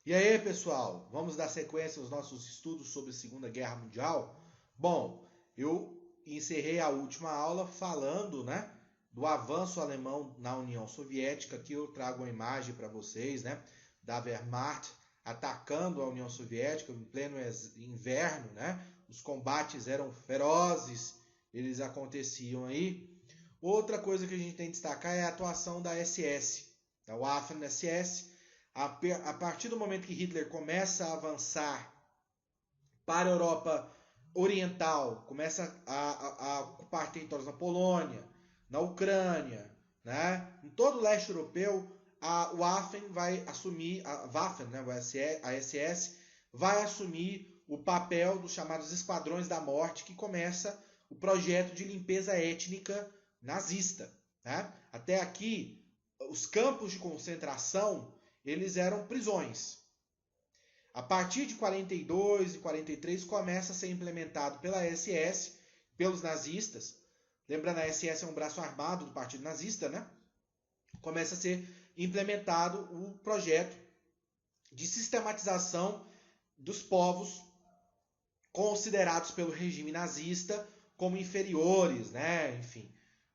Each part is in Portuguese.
E aí, pessoal, vamos dar sequência aos nossos estudos sobre a Segunda Guerra Mundial? Bom, eu encerrei a última aula falando, do avanço alemão na União Soviética. Aqui eu trago uma imagem para vocês, da Wehrmacht atacando a União Soviética em pleno inverno, Os combates eram ferozes, eles aconteciam aí. Outra coisa que a gente tem que destacar é a atuação da SS, da Waffen-SS. A partir do momento que Hitler começa a avançar para a Europa Oriental, começa a ocupar territórios na Polônia, na Ucrânia, em todo o leste europeu, a Waffen vai assumir, a SS vai assumir o papel dos chamados esquadrões da morte, que começa o projeto de limpeza étnica nazista. Até aqui, os campos de concentração eles eram prisões. A partir de 42 e 43 começa a ser implementado pela SS, pelos nazistas. Lembrando, a SS é um braço armado do Partido Nazista, Começa a ser implementado o projeto de sistematização dos povos considerados pelo regime nazista como inferiores, enfim.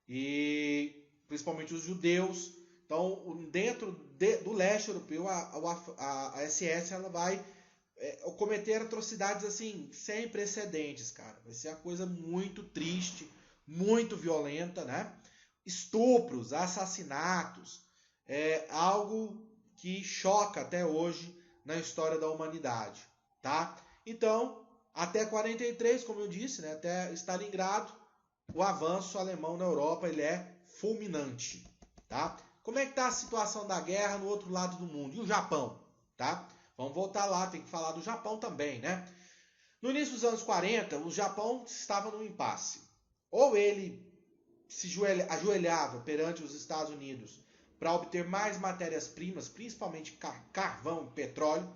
E principalmente os judeus. Então, dentro do leste europeu, a SS ela vai cometer atrocidades assim sem precedentes, cara. Vai ser uma coisa muito triste, muito violenta, Estupros, assassinatos, algo que choca até hoje na história da humanidade, tá? Então, até 43, como eu disse, até Stalingrado, o avanço alemão na Europa ele é fulminante, tá? Como é que está a situação da guerra no outro lado do mundo? E o Japão, tá? Vamos voltar lá, tem que falar do Japão também, No início dos anos 40, o Japão estava num impasse. Ou ele se ajoelhava perante os Estados Unidos para obter mais matérias-primas, principalmente carvão e petróleo,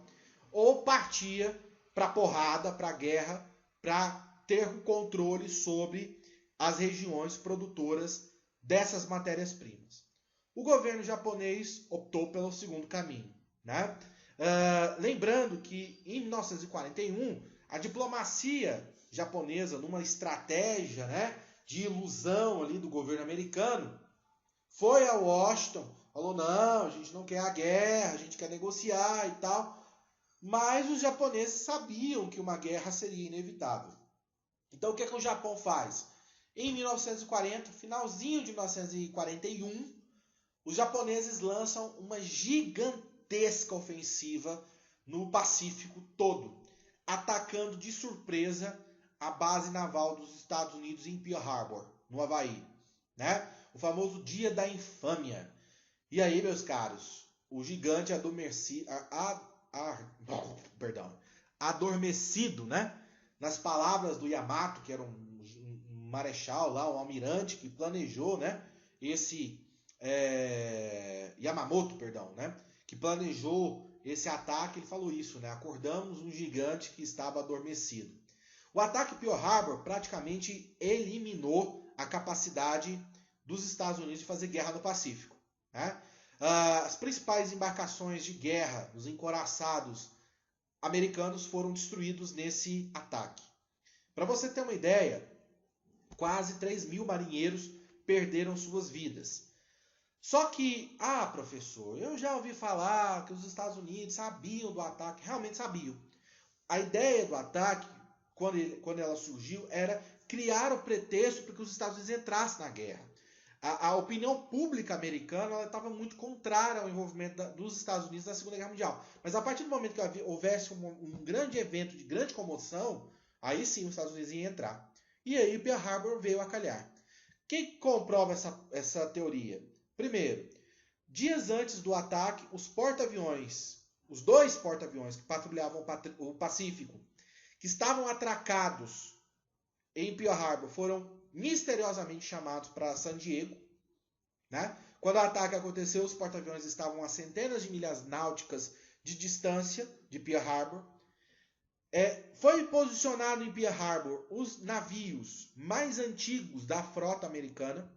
ou partia para a porrada, para a guerra, para ter o controle sobre as regiões produtoras dessas matérias-primas. O governo japonês optou pelo segundo caminho. Lembrando que em 1941, a diplomacia japonesa, numa estratégia de ilusão ali do governo americano, foi a Washington, falou, não, a gente não quer a guerra, a gente quer negociar e tal. Mas os japoneses sabiam que uma guerra seria inevitável. Então o que o Japão faz? Em 1940, finalzinho de 1941, os japoneses lançam uma gigantesca ofensiva no Pacífico todo, atacando de surpresa a base naval dos Estados Unidos em Pearl Harbor, no Havaí. O famoso Dia da Infâmia. E aí, meus caros, o gigante adormecido, nas palavras do Yamato, que era um marechal lá, um almirante que planejou, Yamamoto, que planejou esse ataque, ele falou isso, acordamos um gigante que estava adormecido. O ataque Pearl Harbor praticamente eliminou a capacidade dos Estados Unidos de fazer guerra no Pacífico. As principais embarcações de guerra, os encouraçados americanos, foram destruídos nesse ataque. Para você ter uma ideia, quase 3 mil marinheiros perderam suas vidas. Só que, professor, eu já ouvi falar que os Estados Unidos sabiam do ataque, realmente sabiam. A ideia do ataque, quando ela surgiu, era criar o pretexto para que os Estados Unidos entrassem na guerra. A opinião pública americana estava muito contrária ao envolvimento dos Estados Unidos na Segunda Guerra Mundial. Mas a partir do momento que houvesse um grande evento de grande comoção, aí sim os Estados Unidos iam entrar. E aí Pearl Harbor veio a calhar. Quem comprova essa teoria? Primeiro, dias antes do ataque, os dois porta-aviões que patrulhavam o Pacífico, que estavam atracados em Pearl Harbor, foram misteriosamente chamados para San Diego. Quando o ataque aconteceu, os porta-aviões estavam a centenas de milhas náuticas de distância de Pearl Harbor. Foi posicionado em Pearl Harbor os navios mais antigos da frota americana.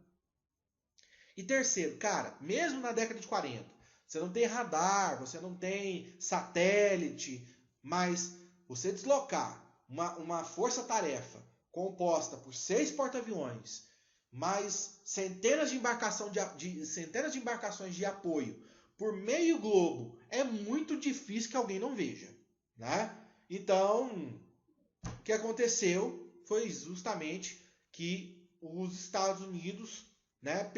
E terceiro, cara, mesmo na década de 40, Você não tem radar, você não tem satélite, mas você deslocar uma força-tarefa composta por 6 porta-aviões, mais centenas de embarcações de apoio por meio globo, é muito difícil que alguém não veja, né? Então, o que aconteceu foi justamente que os Estados Unidos, né,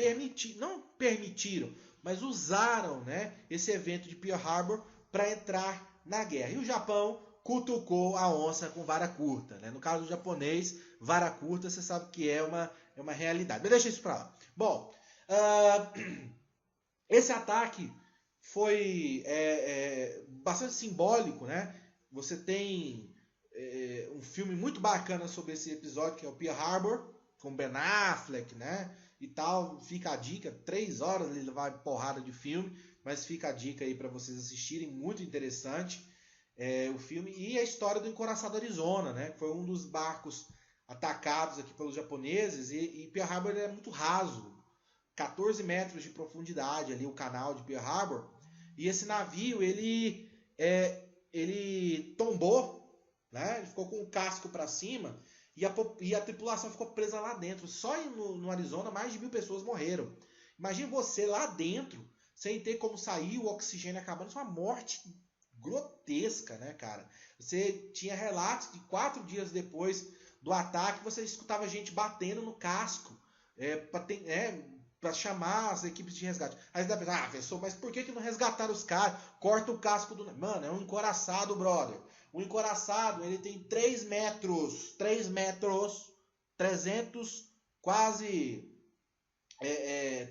não permitiram, mas usaram, né, esse evento de Pearl Harbor para entrar na guerra. E o Japão cutucou a onça com vara curta, né? No caso do japonês, vara curta, você sabe que é uma realidade. Mas deixa isso para lá. Bom, esse ataque foi bastante simbólico, né? Você tem um filme muito bacana sobre esse episódio, que é o Pearl Harbor, com Ben Affleck, né? E tal, fica a dica, 3 horas ele vai porrada de filme, mas fica a dica aí para vocês assistirem, muito interessante o filme. E a história do Encoraçado Arizona, né? Que foi um dos barcos atacados aqui pelos japoneses, e Pearl Harbor é muito raso, 14 metros de profundidade ali o canal de Pearl Harbor, e esse navio ele tombou, né? Ele ficou com o casco para cima e a tripulação ficou presa lá dentro. Só no Arizona mais de 1.000 pessoas morreram. Imagine você lá dentro sem ter como sair, o oxigênio acabando. Isso é uma morte grotesca, né, cara? Você tinha relatos de 4 dias depois do ataque, você escutava gente batendo no casco para chamar as equipes de resgate. Aí você deve pensar, professor, mas por que não resgataram os caras? Corta o casco do... Mano, é um encoraçado, brother. O encoraçado, ele tem 3 metros, 300, quase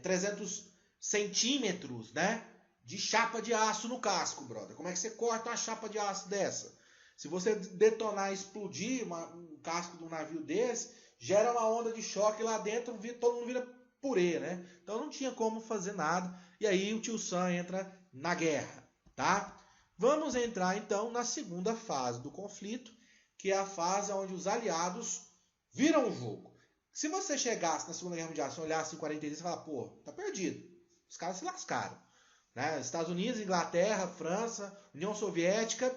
300 centímetros, né? De chapa de aço no casco, brother. Como é que você corta uma chapa de aço dessa? Se você detonar e explodir um casco de um navio desse, gera uma onda de choque lá dentro, todo mundo vira purê, né? Então não tinha como fazer nada. E aí o tio Sam entra na guerra, tá? Vamos entrar então na segunda fase do conflito, que é a fase onde os aliados viram o jogo. Se você chegasse na Segunda Guerra Mundial, se olhasse em 43, você fala, pô, tá perdido. Os caras se lascaram, né? Estados Unidos, Inglaterra, França, União Soviética,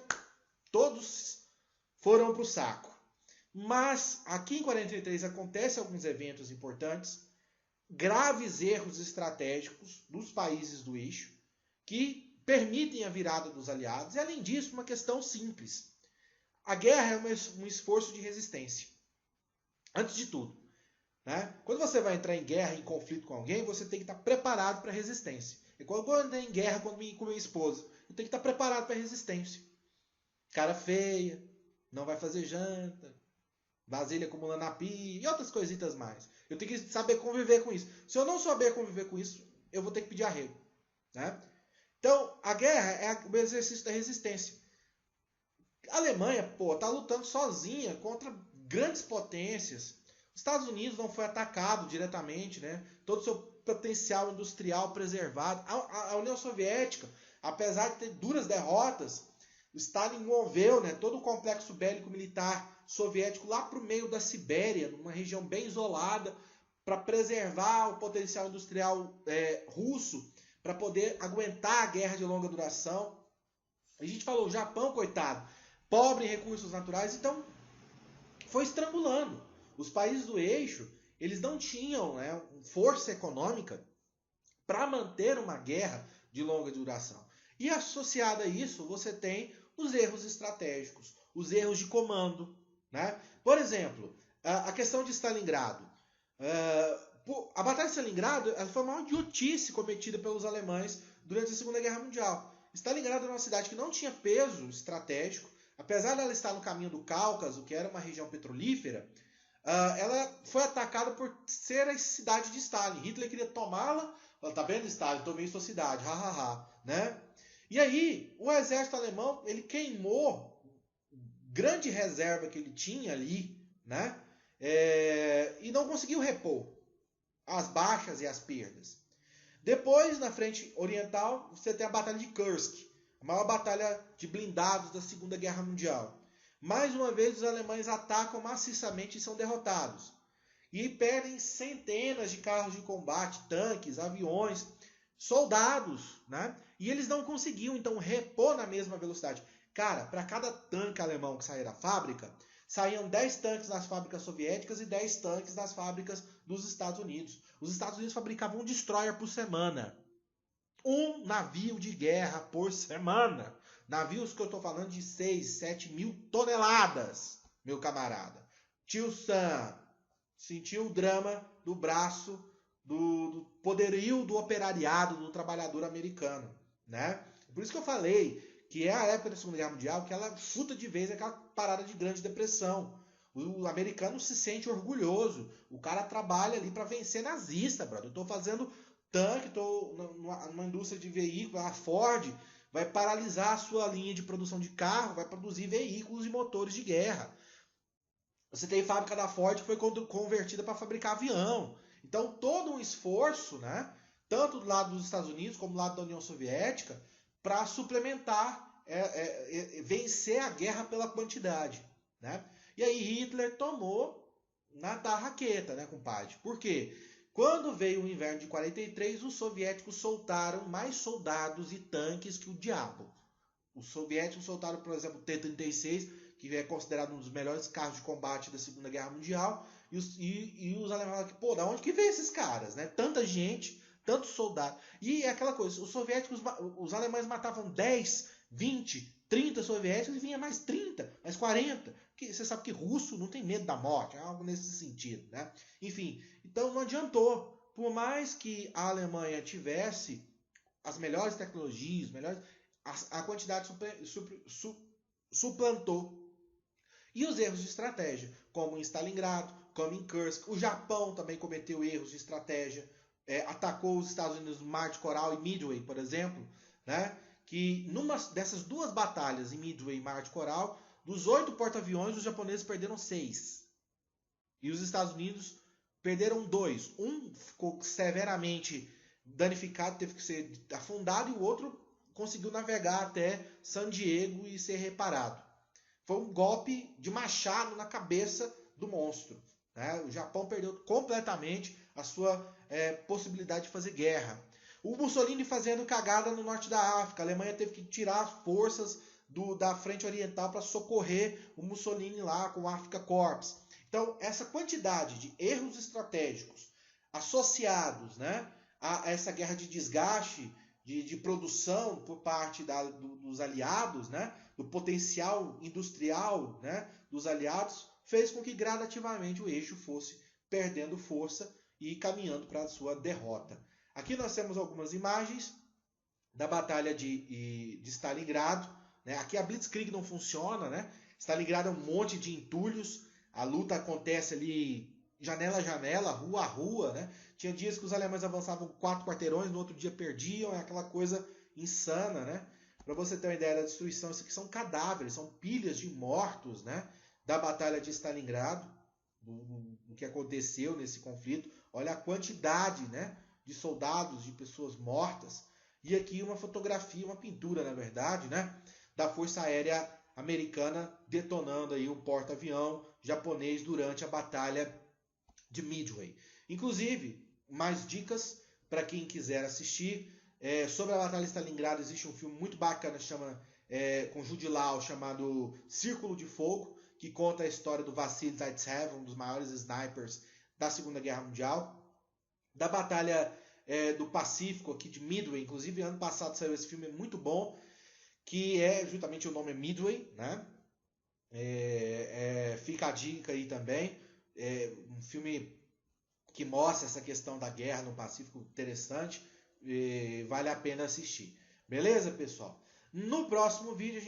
todos foram pro saco. Mas aqui em 43 acontecem alguns eventos importantes, graves erros estratégicos dos países do eixo, que permitem a virada dos aliados. E além disso, uma questão simples. A guerra é um esforço de resistência. Antes de tudo, né? Quando você vai entrar em guerra, em conflito com alguém, você tem que estar preparado para a resistência. E quando eu entrei em guerra com minha esposa, eu tenho que estar preparado para a resistência. Cara feia, não vai fazer janta, vasilha acumulando na pia e outras coisitas mais. Eu tenho que saber conviver com isso. Se eu não souber conviver com isso, eu vou ter que pedir arrego, né? Então, a guerra é o exercício da resistência. A Alemanha, tá lutando sozinha contra grandes potências. Os Estados Unidos não foi atacado diretamente, né? Todo o seu potencial industrial preservado. A União Soviética, apesar de ter duras derrotas, o Stalin moveu, né, todo o complexo bélico militar soviético lá para o meio da Sibéria, numa região bem isolada, para preservar o potencial industrial russo, para poder aguentar a guerra de longa duração. A gente falou, o Japão, coitado, pobre em recursos naturais, então foi estrangulando. Os países do eixo, eles não tinham, né, força econômica para manter uma guerra de longa duração. E associado a isso, você tem os erros estratégicos, os erros de comando, né? Por exemplo, a questão de Stalingrado. A Batalha de Stalingrado foi a maior idiotice cometida pelos alemães durante a Segunda Guerra Mundial. Stalingrado era uma cidade que não tinha peso estratégico, apesar dela estar no caminho do Cáucaso, que era uma região petrolífera, ela foi atacada por ser a cidade de Stalin. Hitler queria tomá-la. Tá vendo, Stalin? Tomei sua cidade, hahaha, né? E aí, o exército alemão, ele queimou grande reserva que ele tinha ali, né? E não conseguiu repor as baixas e as perdas. Depois, na frente oriental, você tem a Batalha de Kursk, a maior batalha de blindados da Segunda Guerra Mundial. Mais uma vez, os alemães atacam maciçamente e são derrotados. E perdem centenas de carros de combate, tanques, aviões. soldados, né? E eles não conseguiam, então, repor na mesma velocidade. Cara, para cada tanque alemão que saía da fábrica, saíam 10 tanques nas fábricas soviéticas e 10 tanques nas fábricas dos Estados Unidos. Os Estados Unidos fabricavam um destroyer por semana. Um navio de guerra por semana. Navios que eu estou falando de 6, 7 mil toneladas, meu camarada. Tio Sam sentiu o drama do braço do poderio do operariado, do trabalhador americano, né? Por isso que eu falei que é a época da Segunda Guerra Mundial que ela chuta de vez aquela parada de Grande Depressão. O americano se sente orgulhoso. O cara trabalha ali para vencer nazista, brother. Eu tô fazendo tanque, tô numa indústria de veículos, a Ford vai paralisar a sua linha de produção de carro, vai produzir veículos e motores de guerra. Você tem fábrica da Ford que foi convertida para fabricar avião. Então, todo um esforço, né, tanto do lado dos Estados Unidos como do lado da União Soviética, para suplementar, vencer a guerra pela quantidade. Né? E aí Hitler tomou na tarraqueta, né, compadre? Por quê? Quando veio o inverno de 43, os soviéticos soltaram mais soldados e tanques que o diabo. Os soviéticos soltaram, por exemplo, o T-36, que é considerado um dos melhores carros de combate da Segunda Guerra Mundial, e os alemães falaram que, pô, da onde que veio esses caras, né? Tanta gente, tantos soldados. E é aquela coisa, os alemães matavam 10, 20, 30 soviéticos e vinha mais 30, mais 40. Porque você sabe que russo não tem medo da morte, é algo nesse sentido, né? Enfim, então não adiantou. Por mais que a Alemanha tivesse as melhores tecnologias, a quantidade suplantou. E os erros de estratégia, como em Stalingrado, como em Kursk. O Japão também cometeu erros de estratégia. Atacou os Estados Unidos no Mar de Coral e Midway, por exemplo. Né? Que numa dessas duas batalhas, em Midway e Mar de Coral, dos 8 porta-aviões, os japoneses perderam 6. E os Estados Unidos perderam 2. Um ficou severamente danificado, teve que ser afundado, e o outro conseguiu navegar até San Diego e ser reparado. Foi um golpe de machado na cabeça do monstro. Né? O Japão perdeu completamente a sua possibilidade de fazer guerra. O Mussolini fazendo cagada no norte da África. A Alemanha teve que tirar as forças da frente oriental para socorrer o Mussolini lá com o Afrika Korps. Então, essa quantidade de erros estratégicos associados, né, a essa guerra de desgaste, de produção por parte dos aliados, né, do potencial industrial, né, dos aliados, fez com que gradativamente o eixo fosse perdendo força e caminhando para a sua derrota. Aqui nós temos algumas imagens da batalha de Stalingrado. Né? Aqui a Blitzkrieg não funciona. Né? Stalingrado é um monte de entulhos. A luta acontece ali janela a janela, rua a rua. Né? Tinha dias que os alemães avançavam 4 quarteirões, no outro dia perdiam. É aquela coisa insana. Né? Para você ter uma ideia da destruição, isso aqui são cadáveres, são pilhas de mortos, né, da batalha de Stalingrado, do que aconteceu nesse conflito. Olha a quantidade, né, de soldados, de pessoas mortas. E aqui uma fotografia, uma pintura, na verdade, né, da Força Aérea Americana detonando aí um porta-avião japonês durante a batalha de Midway. Inclusive, mais dicas para quem quiser assistir. Sobre a Batalha de Stalingrado existe um filme muito bacana com Jude Law, chamado Círculo de Fogo, que conta a história do Vassili Zaitsev, um dos maiores snipers da Segunda Guerra Mundial. Da Batalha do Pacífico, aqui de Midway, inclusive ano passado saiu esse filme muito bom, que justamente o nome é Midway, né? Fica a dica aí também. Um filme que mostra essa questão da guerra no Pacífico interessante. Vale a pena assistir. Beleza, pessoal? No próximo vídeo,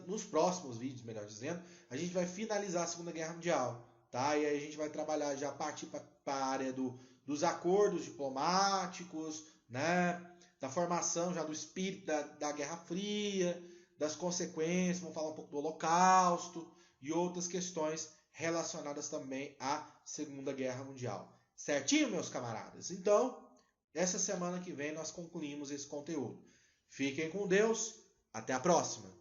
nos próximos vídeos, melhor dizendo, a gente vai finalizar a Segunda Guerra Mundial. Tá? E aí a gente vai trabalhar, já partir para a área dos acordos diplomáticos, né? Da formação já do espírito da Guerra Fria, das consequências, vamos falar um pouco do Holocausto e outras questões relacionadas também à Segunda Guerra Mundial. Certinho, meus camaradas? Então, essa semana que vem nós concluímos esse conteúdo. Fiquem com Deus. Até a próxima.